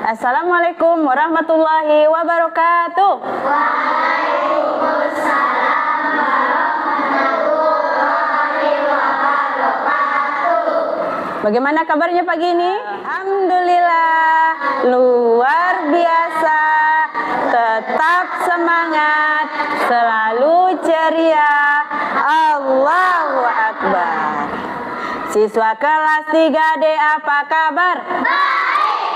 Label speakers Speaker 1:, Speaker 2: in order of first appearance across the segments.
Speaker 1: Assalamualaikum warahmatullahi wabarakatuh.
Speaker 2: Waalaikumsalam warahmatullahi wabarakatuh.
Speaker 1: Bagaimana kabarnya pagi ini? Alhamdulillah, luar biasa. Tetap semangat, selalu ceria. Allahu Akbar. Siswa kelas 3D apa kabar?
Speaker 2: Baik.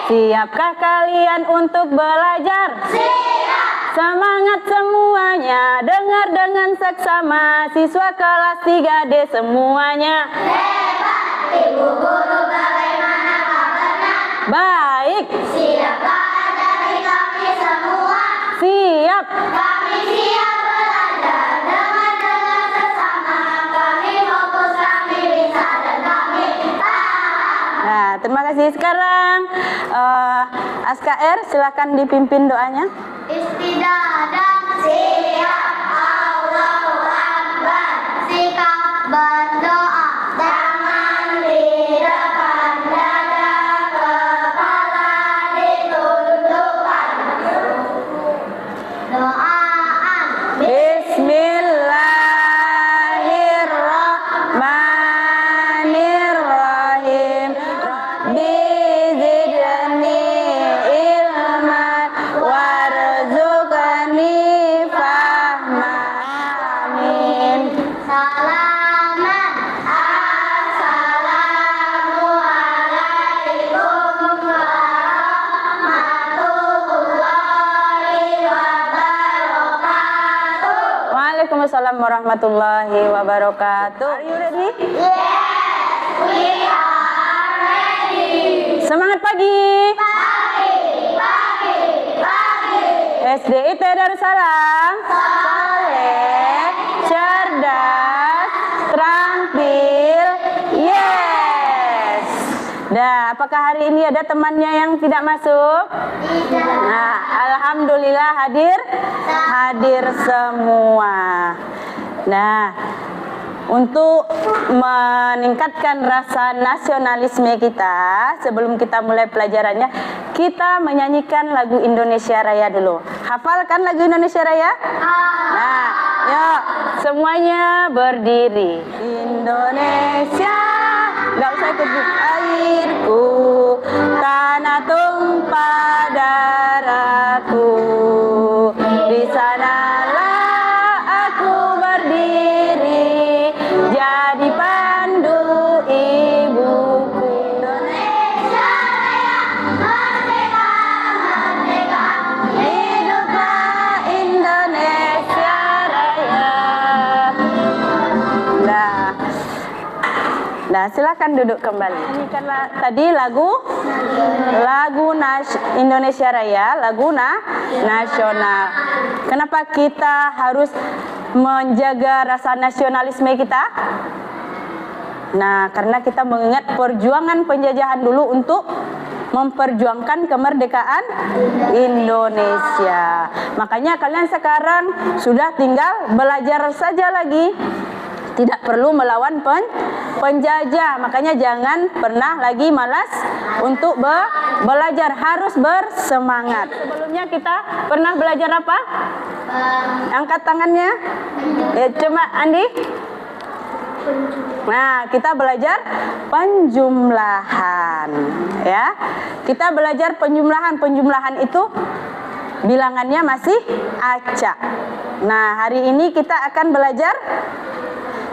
Speaker 1: Siapkah kalian untuk belajar?
Speaker 2: Siap.
Speaker 1: Semangat semuanya, dengar dengan seksama. Siswa kelas 3D semuanya.
Speaker 2: Hebat. Ibu guru bagaimana kabarnya?
Speaker 1: Baik.
Speaker 2: Siapkah dari kami semua?
Speaker 1: Siap.
Speaker 2: Kami siap belajar dengan sesama. Kami fokus, kami bisa dan kami paham.
Speaker 1: Nah, terima kasih. Sekarang ASKR silakan dipimpin doanya.
Speaker 2: Istidadah. Siap. Allahu Akbar. Sikap berdoa. Tangan di depan dada, kepala ditundukkan. Doaan.
Speaker 1: Bismillahirrahmanirrahim. Rabbi zidni ilman warzuqni fahma. Amin.
Speaker 2: Salaman. Assalamualaikum warahmatullahi wabarakatuh.
Speaker 1: Waalaikumsalam warahmatullahi wabarakatuh. Are you ready?
Speaker 2: Yes, we are ready.
Speaker 1: Semangat pagi.
Speaker 2: Pagi, pagi, pagi.
Speaker 1: SDIT Darussalam. Saleh, cerdas, terampil. Yes. Nah, apakah hari ini ada temannya yang tidak masuk?
Speaker 2: Tidak.
Speaker 1: Nah, alhamdulillah hadir semua. Nah, untuk meningkatkan rasa nasionalisme kita, sebelum kita mulai pelajarannya, kita menyanyikan lagu Indonesia Raya dulu. Hafalkan lagu Indonesia Raya? Nah, yuk semuanya berdiri. Indonesia, nggak usah ikut airku, tanah tumpah darahku. Di sanalah aku berdiri, jadi pandu ibuku.
Speaker 2: Indonesia Raya, merdeka, merdeka.
Speaker 1: Hiduplah Indonesia Raya. Nah, silakan duduk kembali. Nyanyikanlah tadi lagu Indonesia Raya, lagu nasional. Kenapa kita harus menjaga rasa nasionalisme kita? Nah, karena kita mengingat perjuangan penjajahan dulu untuk memperjuangkan kemerdekaan Indonesia. Makanya kalian sekarang sudah tinggal belajar saja lagi. Tidak perlu melawan penjajah. Makanya jangan pernah lagi malas untuk belajar, harus bersemangat. Sebelumnya kita pernah belajar apa? Angkat tangannya. Ya, coba Andi. Nah, kita belajar penjumlahan, ya. Kita belajar penjumlahan. Penjumlahan itu bilangannya masih acak. Nah, hari ini kita akan belajar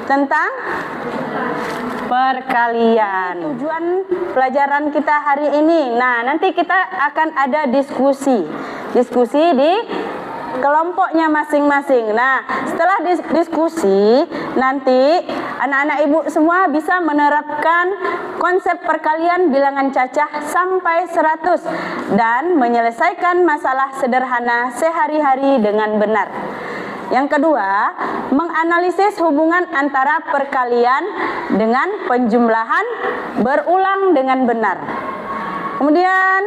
Speaker 1: tentang perkalian. Tujuan pelajaran kita hari ini. Nah, nanti kita akan ada diskusi di kelompoknya masing-masing. Nah, setelah diskusi, nanti anak-anak ibu semua bisa menerapkan konsep perkalian bilangan cacah sampai 100 dan menyelesaikan masalah sederhana sehari-hari dengan benar. Yang kedua, menganalisis hubungan antara perkalian dengan penjumlahan berulang dengan benar. Kemudian,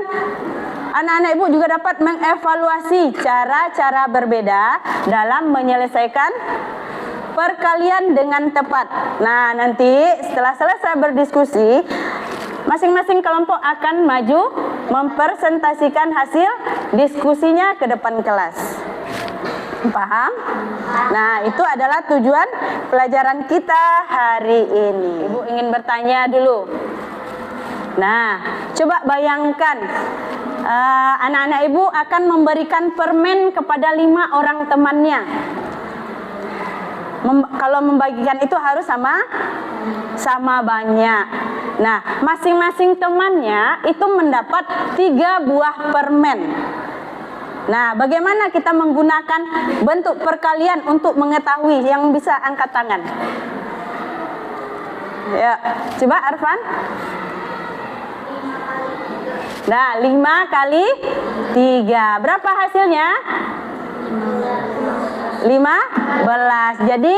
Speaker 1: anak-anak ibu juga dapat mengevaluasi cara-cara berbeda dalam menyelesaikan perkalian dengan tepat. Nah, nanti setelah selesai berdiskusi, masing-masing kelompok akan maju mempresentasikan hasil diskusinya ke depan kelas. Paham? Nah, itu adalah tujuan pelajaran kita hari ini. Ibu ingin bertanya dulu. Nah, coba bayangkan anak-anak ibu akan memberikan permen kepada 5 orang temannya. Kalau membagikan itu harus sama banyak. Nah, masing-masing temannya itu mendapat 3 buah permen. Nah, bagaimana kita menggunakan bentuk perkalian untuk mengetahui? Yang bisa angkat tangan. Ya, coba Arfan. Nah, 5 kali 3. Berapa hasilnya? 15. Jadi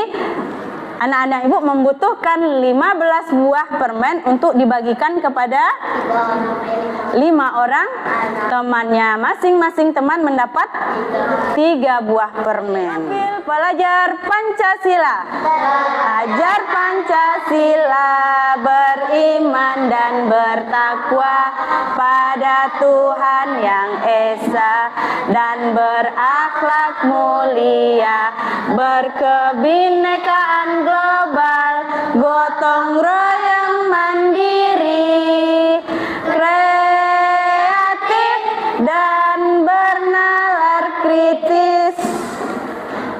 Speaker 1: anak-anak ibu membutuhkan 15 buah permen untuk dibagikan kepada 5 orang temannya. Masing-masing teman mendapat 3 buah permen. Belajar Pancasila. Ajar Pancasila, beriman dan bertakwa pada Tuhan yang Esa, dan berakhlak mulia, berkebinekaan global, gotong royong mandiri, kreatif dan bernalar kritis.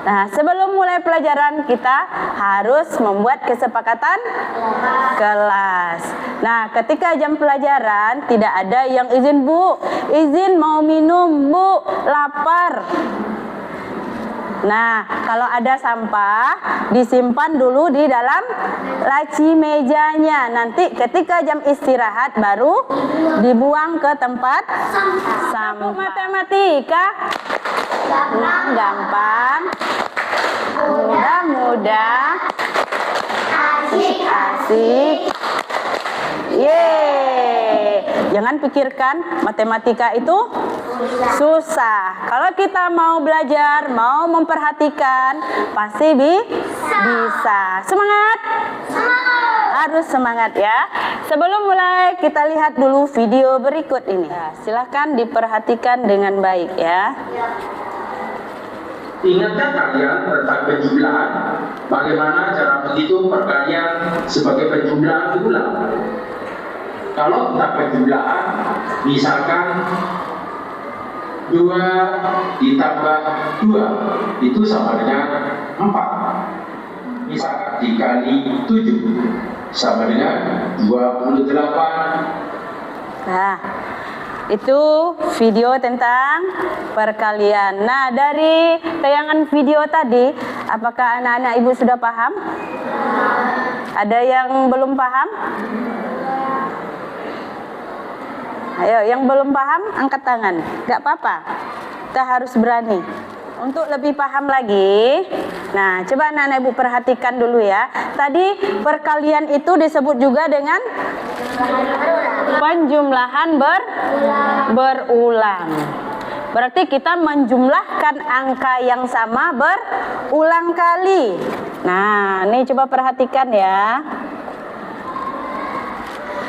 Speaker 1: Nah, sebelum mulai pelajaran kita harus membuat kesepakatan kelas. Nah, ketika jam pelajaran tidak ada yang izin, Bu, izin mau minum, Bu, lapar. Nah, kalau ada sampah disimpan dulu di dalam laci mejanya. Nanti ketika jam istirahat baru dibuang ke tempat sampah. Matematika gampang, mudah-mudah, asik-asik. Yeay. Jangan pikirkan matematika itu susah. Kalau kita mau belajar, mau memperhatikan, pasti bisa. Semangat! Harus semangat ya. Sebelum mulai, kita lihat dulu video berikut ini. Nah, silahkan diperhatikan dengan baik ya.
Speaker 3: Ingatkah kalian tentang penjumlahan? Bagaimana cara menghitung perkalian sebagai penjumlahan ulang? Kalau tentang penjumlahan, misalkan 2 ditambah 2 itu sama dengan 4. Misalkan dikali 7 sama dengan 28.
Speaker 1: Nah, itu video tentang perkalian. Nah, dari tayangan video tadi, apakah anak-anak ibu sudah paham? Ada yang belum paham? Ayo, yang belum paham angkat tangan. Gak apa-apa, kita harus berani. Untuk lebih paham lagi, nah coba anak-anak ibu perhatikan dulu ya. Tadi perkalian itu disebut juga dengan penjumlahan berulang. Berarti kita menjumlahkan angka yang sama berulang kali. Nah, ini coba perhatikan ya.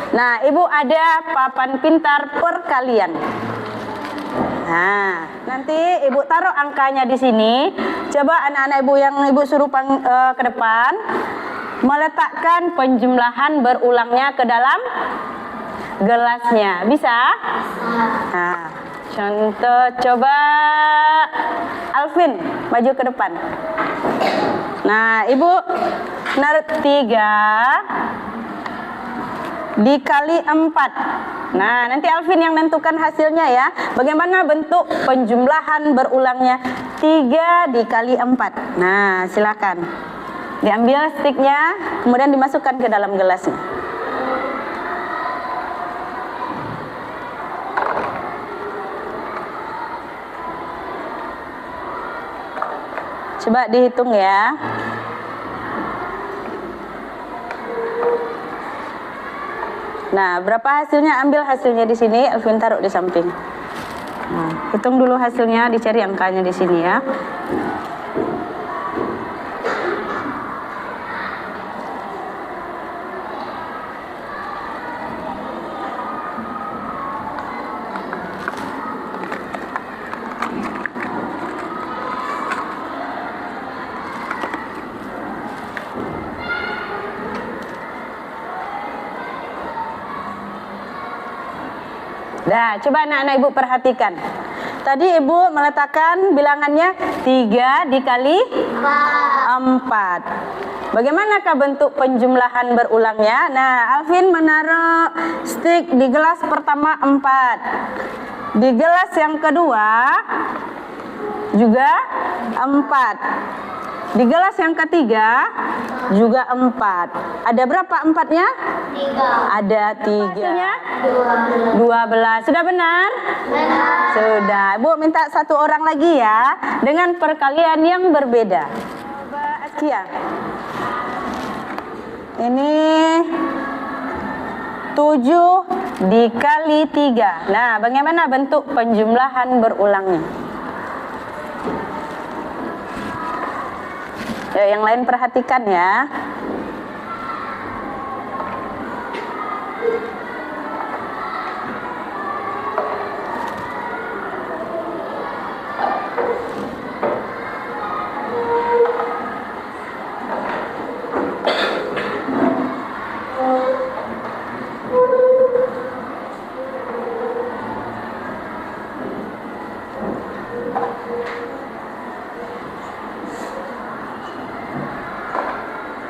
Speaker 1: Nah, ibu ada papan pintar perkalian. Nah, nanti ibu taruh angkanya di sini. Coba anak-anak ibu yang ibu suruh ke depan meletakkan penjumlahan berulangnya ke dalam gelasnya. Bisa? Nah, contoh coba Alvin maju ke depan. Nah, ibu naruh 3 dikali 4. Nah, nanti Alvin yang menentukan hasilnya ya. Bagaimana bentuk penjumlahan berulangnya? 3 dikali 4. Nah, silakan. Diambil stiknya, kemudian dimasukkan ke dalam gelasnya. Coba dihitung ya. Nah, berapa hasilnya? Ambil hasilnya di sini, Alvin taruh di samping. Nah, hitung dulu hasilnya, dicari angkanya di sini ya. Nah, coba anak-anak ibu perhatikan. Tadi ibu meletakkan bilangannya 3 dikali 4. Bagaimanakah bentuk penjumlahan berulangnya? Nah, Alvin menaruh stik di gelas pertama 4. Di gelas yang kedua juga 4. Di gelas yang ketiga juga 4. Ada berapa empatnya?
Speaker 2: 3.
Speaker 1: Ada 3. Hasilnya 12. Sudah benar?
Speaker 2: Benar.
Speaker 1: Sudah. Ibu minta satu orang lagi ya, dengan perkalian yang berbeda. Coba Askia. Ini 7 dikali 3. Nah, bagaimana bentuk penjumlahan berulangnya? Yang lain perhatikan ya.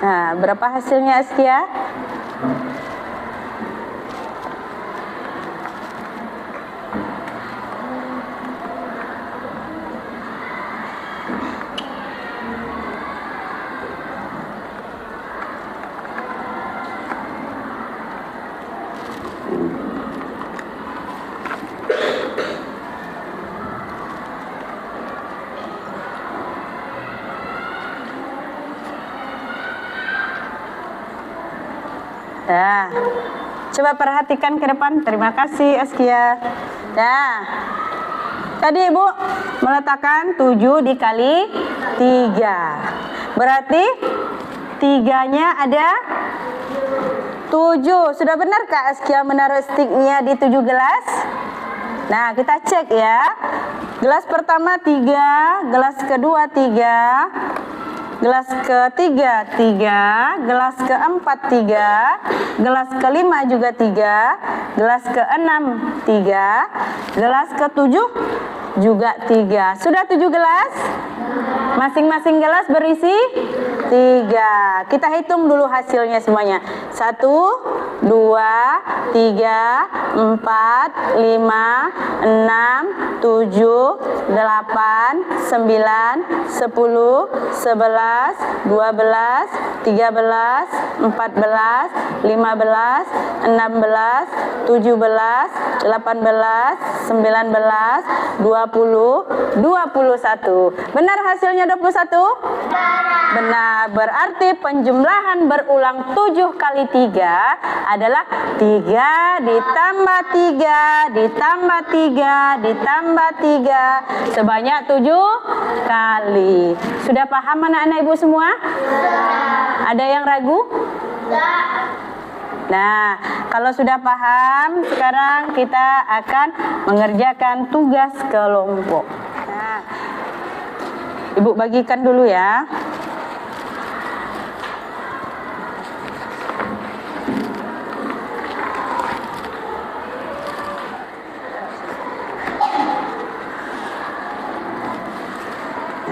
Speaker 1: Nah, berapa hasilnya Askia? Nah, coba perhatikan ke depan. Terima kasih Askia. Nah, tadi ibu meletakkan 7 dikali 3. Berarti 3-nya ada 7. Sudah benar Kak Askia menaruh stiknya di 7 gelas? Nah, kita cek ya. Gelas pertama 3, gelas kedua 3, gelas ketiga 3, gelas keempat 3, gelas kelima juga 3, gelas keenam 3, gelas ketujuh juga 3. Sudah 7 gelas? Masing-masing gelas berisi 3. Kita hitung dulu hasilnya semuanya. 1, 2, 3, 4, 5, 6, 7, 8, 9, 10, 11, 12, 13, 14, 15, 16, 17, 18, 19, 20, 21. Benar hasilnya 21? Benar. Berarti penjumlahan berulang 7 kali 3 adalah 3 ditambah 3 ditambah 3 ditambah 3 sebanyak 7 kali. Sudah paham anak-anak ibu semua? Ada yang ragu? Nah, kalau sudah paham, sekarang kita akan mengerjakan tugas kelompok. Nah, ibu bagikan dulu ya.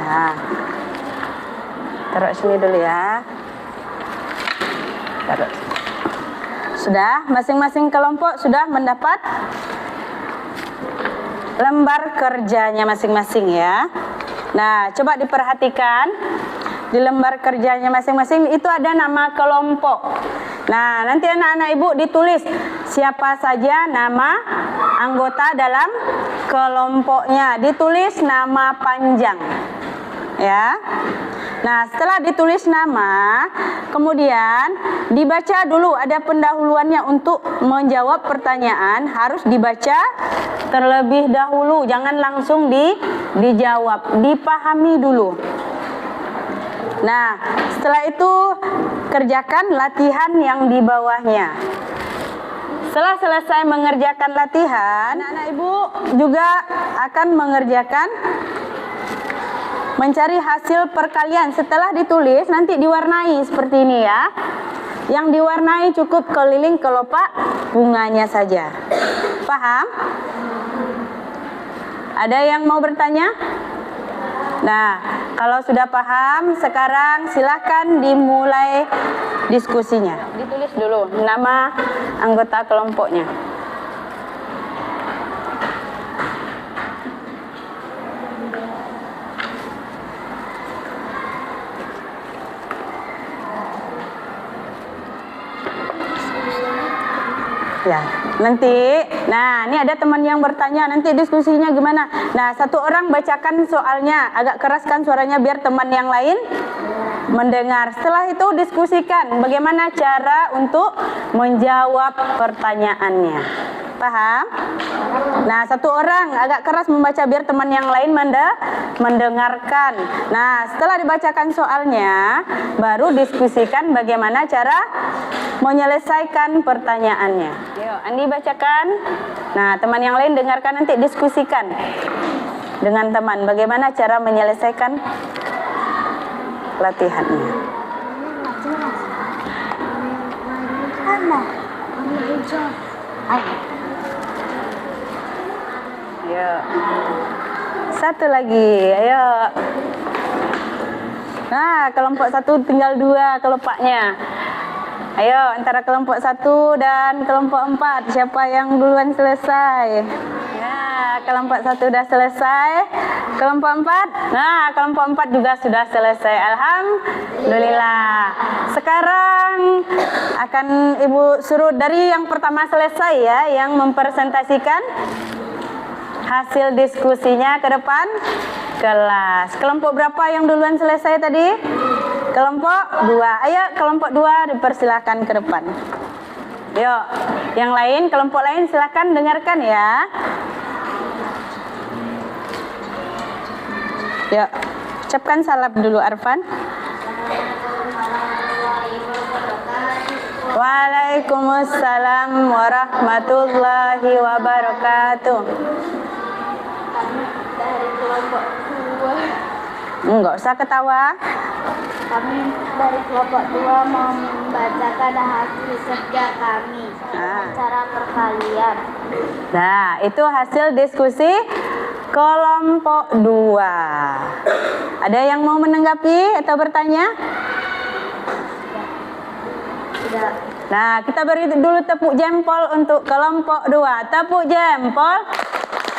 Speaker 1: Nah, taruh sini dulu ya. Taruh. Sudah, masing-masing kelompok sudah mendapat lembar kerjanya masing-masing ya. Nah, coba diperhatikan. Di lembar kerjanya masing-masing itu ada nama kelompok. Nah, nanti anak-anak ibu ditulis siapa saja nama anggota dalam kelompoknya. Ditulis nama panjang. Ya. Nah, setelah ditulis nama, kemudian dibaca dulu, ada pendahuluannya untuk menjawab pertanyaan, harus dibaca terlebih dahulu, jangan langsung dijawab, dipahami dulu. Nah, setelah itu kerjakan latihan yang di bawahnya. Setelah selesai mengerjakan latihan, anak-anak ibu juga akan mengerjakan mencari hasil perkalian. Setelah ditulis nanti diwarnai seperti ini ya. Yang diwarnai cukup keliling kelopak bunganya saja. Paham? Ada yang mau bertanya? Nah, kalau sudah paham, sekarang silakan dimulai diskusinya. Ditulis dulu nama anggota kelompoknya. Ya, nanti, nah ini ada teman yang bertanya, nanti diskusinya gimana? Nah, satu orang bacakan soalnya, agak keraskan suaranya biar teman yang lain mendengar. Setelah itu diskusikan bagaimana cara untuk menjawab pertanyaannya. Paham? Nah, satu orang agak keras membaca biar teman yang lain mendengarkan. Nah, setelah dibacakan soalnya, baru diskusikan bagaimana cara menyelesaikan pertanyaannya. Yuk, Andi bacakan. Nah, teman yang lain dengarkan, nanti diskusikan dengan teman bagaimana cara menyelesaikan latihannya. Ayo. Satu lagi, ayo. Nah, kelompok 1 tinggal 2 kelompoknya. Ayo, antara kelompok 1 dan kelompok 4, siapa yang duluan selesai? Ya, kelompok 1 sudah selesai. Kelompok 4? Nah, kelompok 4 juga sudah selesai. Alhamdulillah. Sekarang akan Ibu suruh dari yang pertama selesai ya, yang mempresentasikan hasil diskusinya ke depan kelas. Kelompok berapa yang duluan selesai tadi? Kelompok 2. Ayo, kelompok 2 dipersilakan ke depan. Yuk, yang lain, kelompok lain silakan dengarkan ya. Yuk, ucapkan salam dulu Arfan. Waalaikumsalam warahmatullahi wabarakatuh.
Speaker 2: Dari kelompok 2.
Speaker 1: Enggak usah ketawa.
Speaker 2: Kami dari kelompok 2 mau membacakan hasil kerja kami dengan cara perkalian.
Speaker 1: Nah, itu hasil diskusi kelompok 2. Ada yang mau menanggapi atau bertanya?
Speaker 2: Tidak.
Speaker 1: Nah, kita beri dulu tepuk jempol untuk kelompok 2. Tepuk jempol.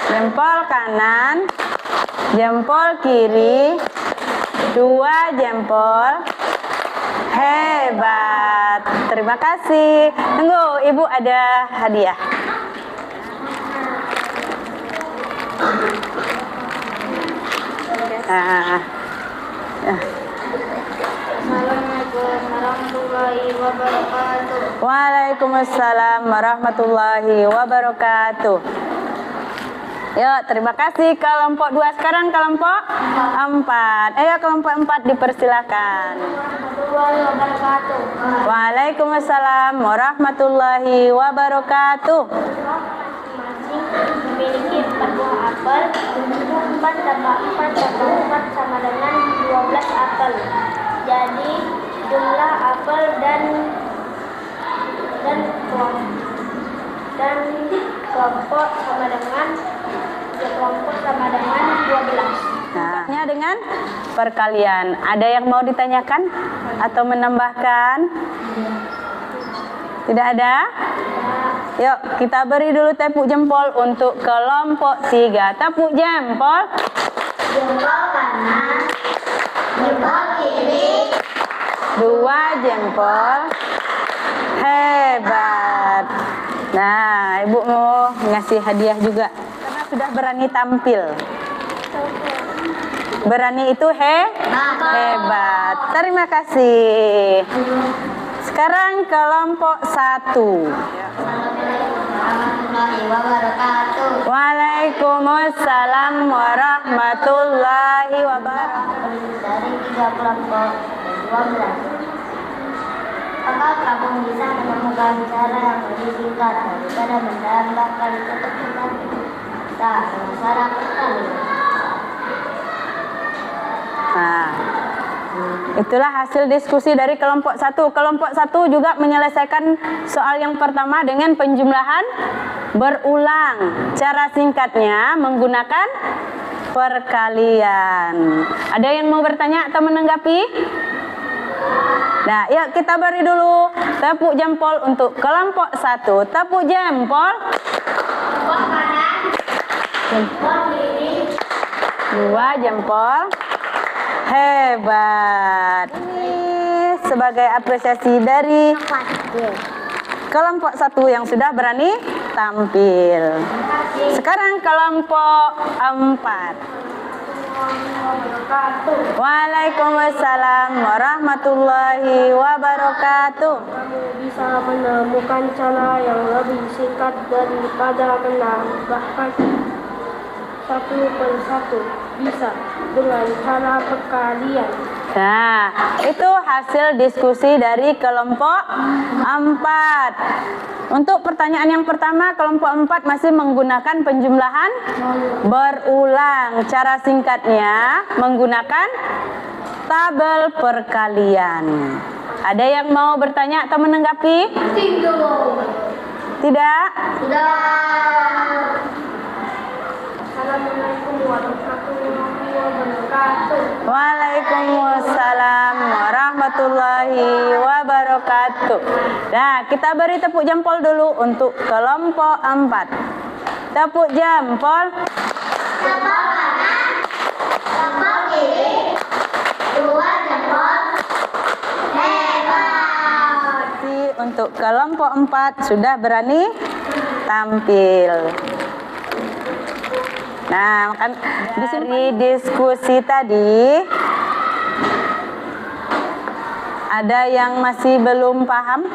Speaker 1: Jempol kanan, jempol kiri, 2 jempol. Hebat. Terima kasih. Tunggu, Ibu ada hadiah.
Speaker 2: Assalamualaikum warahmatullahi wabarakatuh.
Speaker 1: Waalaikumsalam warahmatullahi wabarakatuh. Yuk, terima kasih kelompok 2. Sekarang kelompok 4. Ayo kelompok 4 dipersilakan.
Speaker 2: Warahmatullahi wabarakatuh.
Speaker 1: Waalaikumsalam warahmatullahi wabarakatuh.
Speaker 2: Masing-masing memiliki 4 buah apel. 4 tambah 4 tambah 4 sama dengan 12 apel. Jadi jumlah apel dan kelompok sama dengan 12.
Speaker 1: Nah, dengan perkalian. Ada yang mau ditanyakan atau menambahkan? Tidak ada? Yuk, kita beri dulu tepuk jempol untuk kelompok 3. Tepuk jempol.
Speaker 2: Jempol kanan, jempol kiri,
Speaker 1: 2 jempol. Hebat. Nah, Ibu mau ngasih hadiah juga karena sudah berani tampil. Berani itu hebat. Terima kasih. Sekarang kelompok 1.
Speaker 2: warahmatullahi wabarakatuh.
Speaker 1: Waalaikumsalam warahmatullahi wabarakatuh.
Speaker 2: Dari 3 kelompok 12. Apakah kamu bisa menemukan cara yang lebih singkat daripada menambahkan ketepungan? Cara perkalian.
Speaker 1: Nah, itulah hasil diskusi dari kelompok 1. Kelompok 1 juga menyelesaikan soal yang pertama dengan penjumlahan berulang. Cara singkatnya menggunakan perkalian. Ada yang mau bertanya atau menanggapi? Nah, yuk kita beri dulu tepuk jempol untuk kelompok 1. Tepuk jempol. Dua jempol. Hebat. Ini sebagai apresiasi dari kelompok 1 yang sudah berani tampil. Sekarang kelompok 4. Waalaikumsalam warahmatullahi wabarakatuh.
Speaker 2: Kamu bisa menemukan cara yang lebih singkat daripada menambahkan satu per satu. Bisa dengan cara perkalian.
Speaker 1: Nah, itu hasil diskusi dari kelompok 4. Untuk pertanyaan yang pertama, kelompok 4 masih menggunakan penjumlahan berulang. Cara singkatnya menggunakan tabel perkalian. Ada yang mau bertanya atau menanggapi? Tidak?
Speaker 2: Assalamualaikum warahmatullahi wabarakatuh.
Speaker 1: Waalaikumsalam warahmatullahi wabarakatuh. Nah, kita beri tepuk jempol dulu untuk kelompok 4. Tepuk jempol.
Speaker 2: Jempol kanan, jempol kiri, dua jempol. Hebat.
Speaker 1: Untuk kelompok 4 sudah berani tampil. Nah, kan dari diskusi tadi ada yang masih belum paham?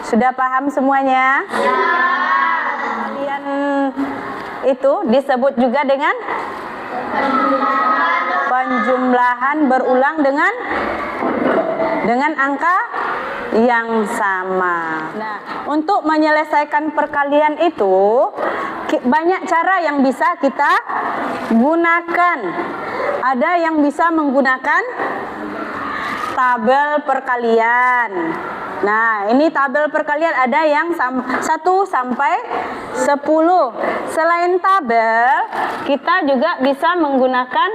Speaker 1: Sudah paham semuanya? Kalian itu disebut juga dengan penjumlahan berulang dengan angka yang sama. Nah, untuk menyelesaikan perkalian itu banyak cara yang bisa kita gunakan. Ada yang bisa menggunakan tabel perkalian. Nah, ini tabel perkalian ada yang 1 sampai 10. Selain tabel, kita juga bisa menggunakan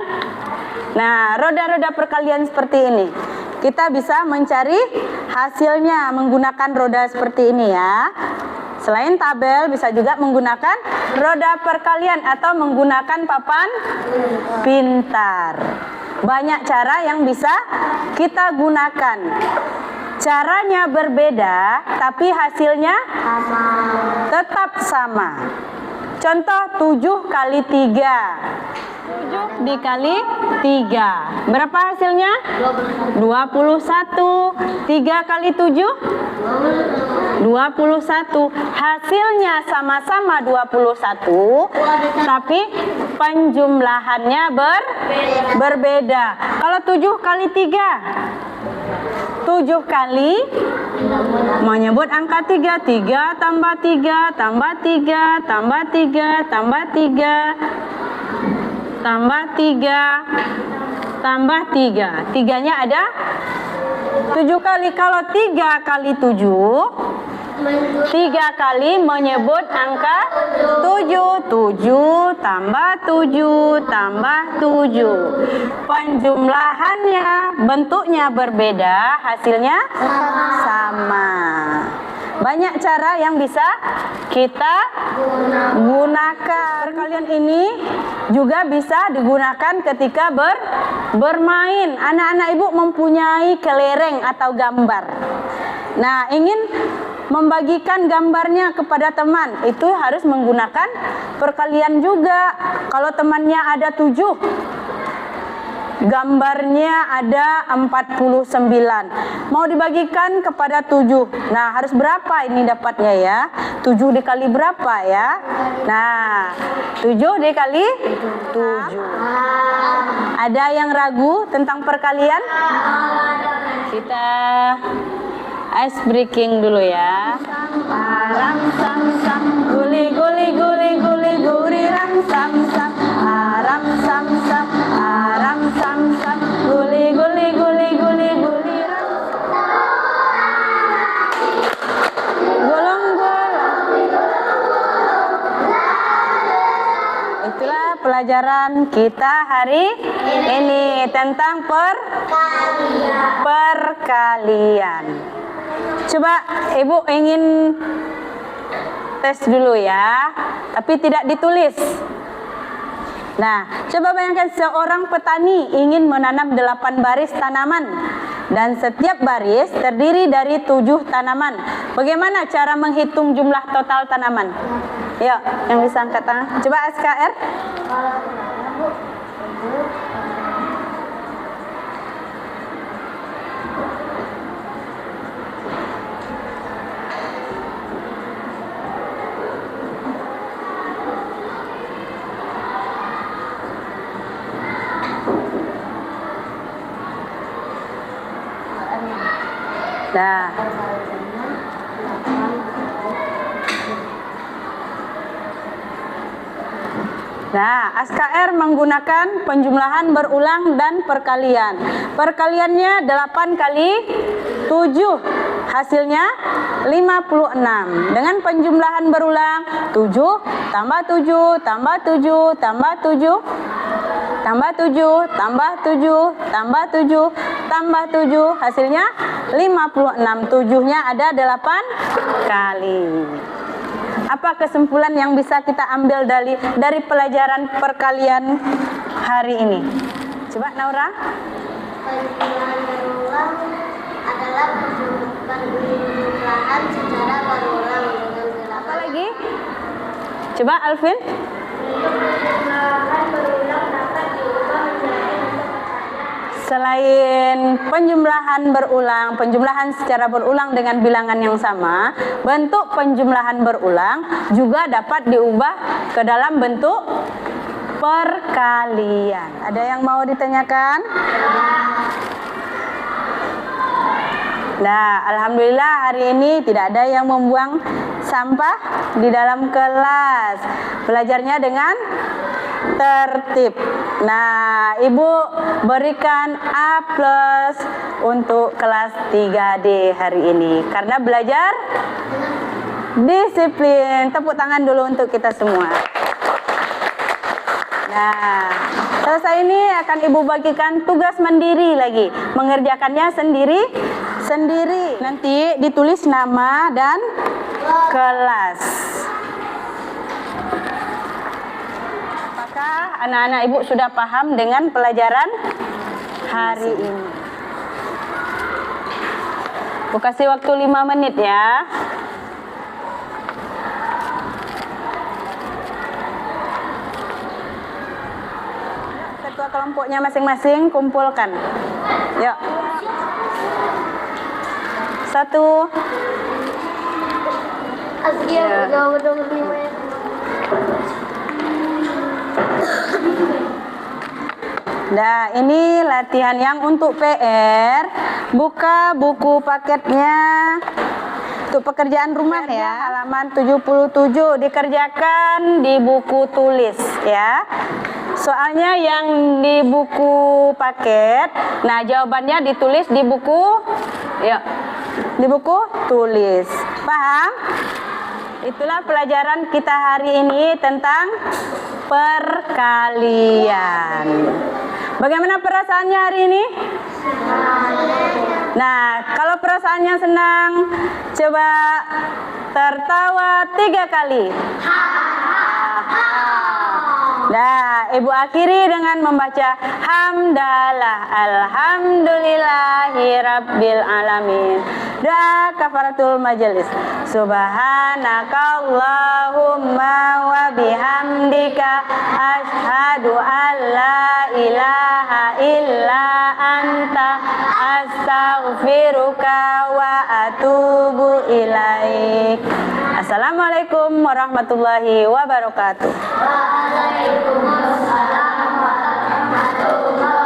Speaker 1: roda-roda perkalian seperti ini. Kita bisa mencari hasilnya menggunakan roda seperti ini ya. Selain tabel, bisa juga menggunakan roda perkalian atau menggunakan papan pintar. Banyak cara yang bisa kita gunakan. Caranya berbeda, tapi hasilnya tetap sama. Contoh 7 kali 3. 7 dikali 3. Berapa hasilnya? 21. 3 kali 7? 21. Hasilnya sama-sama 21, tapi penjumlahannya berbeda. Kalau 7 kali 3? 7 kali menyebut angka 3. 3 tambah 3 tambah 3 tambah 3 tambah 3 tambah 3 tambah 3. 3-nya ada 7 kali. Kalau 3 kali 7, 3 kali menyebut angka 7. 7 tambah 7 tambah 7. Penjumlahannya, bentuknya berbeda, hasilnya sama. Banyak cara yang bisa kita gunakan. Perkalian ini juga bisa digunakan ketika bermain. Anak-anak ibu mempunyai kelereng atau gambar. Nah, ingin membagikan gambarnya kepada teman, itu harus menggunakan perkalian juga. Kalau temannya ada 7, gambarnya ada 49, mau dibagikan kepada 7. Nah, harus berapa ini dapatnya ya? 7 dikali berapa ya? Nah, 7 dikali 7. Ada yang ragu tentang perkalian? Kita ice breaking dulu ya. Aram sam sam, guli guli guli guli guri ram sam sam. Aram sam sam, aram sam sam. pelajaran kita hari ini tentang perkalian. Coba Ibu ingin tes dulu ya, tapi tidak ditulis. Nah, coba bayangkan seorang petani ingin menanam 8 baris tanaman dan setiap baris terdiri dari 7 tanaman. Bagaimana cara menghitung jumlah total tanaman? Yuk, yang bisa angkat tangan. Coba SKR. Nah, SKR menggunakan penjumlahan berulang dan perkalian. Perkaliannya 8 kali 7, hasilnya 56. Dengan penjumlahan berulang 7 tambah 7 tambah 7 tambah 7 tambah 7 tambah 7 tambah 7 tambah 7, hasilnya 56. 7-nya ada 8 kali. Apa kesimpulan yang bisa kita ambil dari pelajaran perkalian hari ini? Coba Naura.
Speaker 2: Penjumlahan berulang adalah penjumlahan secara berulang dengan
Speaker 1: Apa lagi? Coba Alvin.
Speaker 2: penjumlahan berulang dapat diubah menjadi
Speaker 1: Selain penjumlahan berulang, penjumlahan secara berulang dengan bilangan yang sama, bentuk penjumlahan berulang juga dapat diubah ke dalam bentuk perkalian. Ada yang mau ditanyakan? Nah, alhamdulillah hari ini tidak ada yang membuang sampah di dalam kelas. Belajarnya dengan tertib. Nah, Ibu berikan A+ untuk kelas 3D hari ini karena belajar disiplin. Tepuk tangan dulu untuk kita semua. Nah, selesai ini akan Ibu bagikan tugas mandiri lagi. Mengerjakannya sendiri. Nanti ditulis nama dan kelas. Apakah anak-anak Ibu sudah paham dengan pelajaran hari ini? Ibu kasih waktu 5 menit ya. Ketua kelompoknya masing-masing kumpulkan. Yuk. 1.
Speaker 2: Asia jauh dong 5 ya.
Speaker 1: Nah, ini latihan yang untuk PR. Buka buku paketnya. Untuk pekerjaan rumah ya, halaman 77 dikerjakan di buku tulis ya. Soalnya yang di buku paket, nah jawabannya ditulis di buku, yuk, di buku tulis. Paham? Itulah pelajaran kita hari ini tentang perkalian. Bagaimana perasaannya hari ini? Nah, kalau perasaannya senang, coba tertawa 3 kali. Nah, Ibu akhiri dengan membaca hamdalah alhamdulillahi rabbil alamin. Doa kafaratul majelis. Subhanakallahumma wa bihamdika asyhadu an la ilaha illa anta astaghfiruka wa atubu ilaik. Assalamualaikum warahmatullahi wabarakatuh.
Speaker 2: Waalaikumsalam warahmatullahi wabarakatuh.